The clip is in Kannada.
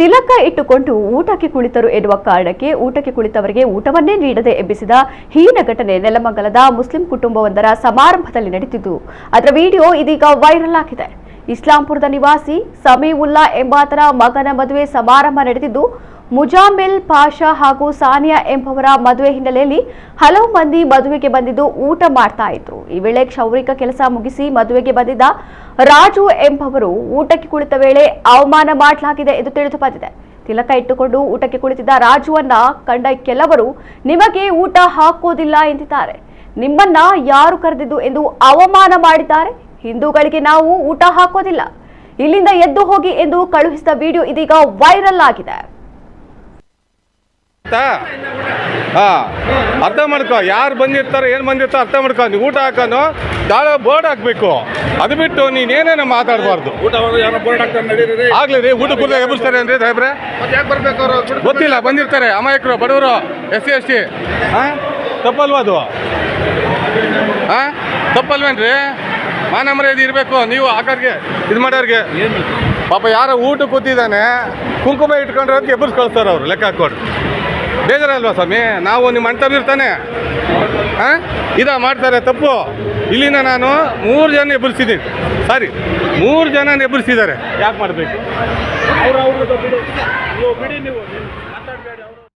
ತಿಲಕ ಇಟ್ಟುಕೊಂಡು ಊಟಕ್ಕೆ ಕುಳಿತರು ಎನ್ನುವ ಕಾರಣಕ್ಕೆ ಊಟಕ್ಕೆ ಕುಳಿತವರಿಗೆ ಊಟವನ್ನೇ ನೀಡದೆ ಎಬ್ಬಿಸಿದ ಹೀನ ಘಟನೆ ನೆಲಮಂಗಲದ ಮುಸ್ಲಿಂ ಕುಟುಂಬವೊಂದರ ಸಮಾರಂಭದಲ್ಲಿ ನಡೆದಿದ್ದು ಅದರ ವಿಡಿಯೋ ಇದೀಗ ವೈರಲ್ ಆಗಿದೆ. ಇಸ್ಲಾಂಪುರದ ನಿವಾಸಿ ಸಮೀವುಲ್ಲಾ ಎಂಬಾತರ ಮಗನ ಮದುವೆ ಸಮಾರಂಭ ನಡೆದಿದ್ದು ಮುಜಾಮಿಲ್ ಪಾಷಾ ಹಾಗೂ ಸಾನಿಯಾ ಎಂಬವರ ಮದುವೆ ಹಿನ್ನೆಲೆಯಲ್ಲಿ ಹಲವು ಮಂದಿ ಮದುವೆಗೆ ಬಂದಿದ್ದು ಊಟ ಮಾಡ್ತಾ ಇದ್ರು. ಈ ವೇಳೆ ಕ್ಷೌರಿಕ ಕೆಲಸ ಮುಗಿಸಿ ಮದುವೆಗೆ ಬಂದಿದ್ದ ರಾಜು ಎಂಬವರು ಊಟಕ್ಕೆ ಕುಳಿತ ವೇಳೆ ಅವಮಾನ ಮಾಡಲಾಗಿದೆ ಎಂದು ತಿಳಿದು ಬಂದಿದೆ. ತಿಲಕ ಇಟ್ಟುಕೊಂಡು ಊಟಕ್ಕೆ ಕುಳಿತಿದ್ದ ರಾಜುವನ್ನ ಕಂಡ ಕೆಲವರು ನಿಮಗೆ ಊಟ ಹಾಕೋದಿಲ್ಲ ಎಂದಿದ್ದಾರೆ. ನಿಮ್ಮನ್ನ ಯಾರು ಕರೆದಿದ್ದು ಎಂದು ಅವಮಾನ ಮಾಡಿದ್ದಾರೆ. ಹಿಂದೂಗಳಿಗೆ ನಾವು ಊಟ ಹಾಕೋದಿಲ್ಲ, ಇಲ್ಲಿಂದ ಎದ್ದು ಹೋಗಿ ಎಂದು ಕಳುಹಿಸಿದ ವಿಡಿಯೋ ಇದೀಗ ವೈರಲ್ ಆಗಿದೆ. ಅರ್ಥ ಮಾಡ್ಕೊ, ಯಾರು ಬಂದಿರ್ತಾರೆ ಏನು ಬಂದಿರ್ತಾರೆ ಅರ್ಥ ಮಾಡ್ಕೊ. ನೀವು ಊಟ ಹಾಕೋನು ಬೋರ್ಡ್ ಹಾಕ್ಬೇಕು, ಅದು ಬಿಟ್ಟು ನೀನೇನೇನೋ ಮಾತಾಡಬಾರ್ದು. ಆಗ್ಲಿ ರೀ, ಊಟ ಕೂಡ ಎಬ್ಬಿಸ್ತಾರೆ ಅಂದ್ರೆ ಸಾಹೇಬ್ರೆ ಗೊತ್ತಿಲ್ಲ, ಬಂದಿರ್ತಾರೆ ಅಮಾಯಕರು, ಬಡವರು, SC ST. ತಪ್ಪಲ್ವಾ ಅದು? ತಪ್ಪಲ್ವೇನ್ರಿ? ಮಾನ ಮರ್ಯಾದೆ ಇರಬೇಕು. ನೀವು ಹಾಕೋರಿಗೆ ಇದು ಮಾಡೋರಿಗೆ ಪಾಪ ಯಾರೋ ಊಟ ಕೂತಿದ್ದಾನೆ, ಕುಂಕುಮ ಇಟ್ಕೊಂಡ್ರೆ ಅದಕ್ಕೆ ಎಬ್ಬರ್ಸ್ ಕಳಿಸ್ತಾರೆ ಅವರು, ಲೆಕ್ಕ ಹಾಕ್ಕೊಂಡು. ಬೇಜಾರಲ್ವಾ ಸ್ವಾಮಿ? ನಾವು ನಿಮ್ಮ ಅಣ್ಣ ಇರ್ತಾನೆ ಮಾಡ್ತಾರೆ ತಪ್ಪು. ಇಲ್ಲಿಂದ ನಾನು 3 ಜನ ಎಬ್ಬರಿಸಿದ್ದೀನಿ, ಸಾರಿ 3 ಜನ ಎಬ್ಬರಿಸಿದ್ದಾರೆ. ಯಾಕೆ ಮಾಡಬೇಕು? ಬಿಡಿ ನೀವು.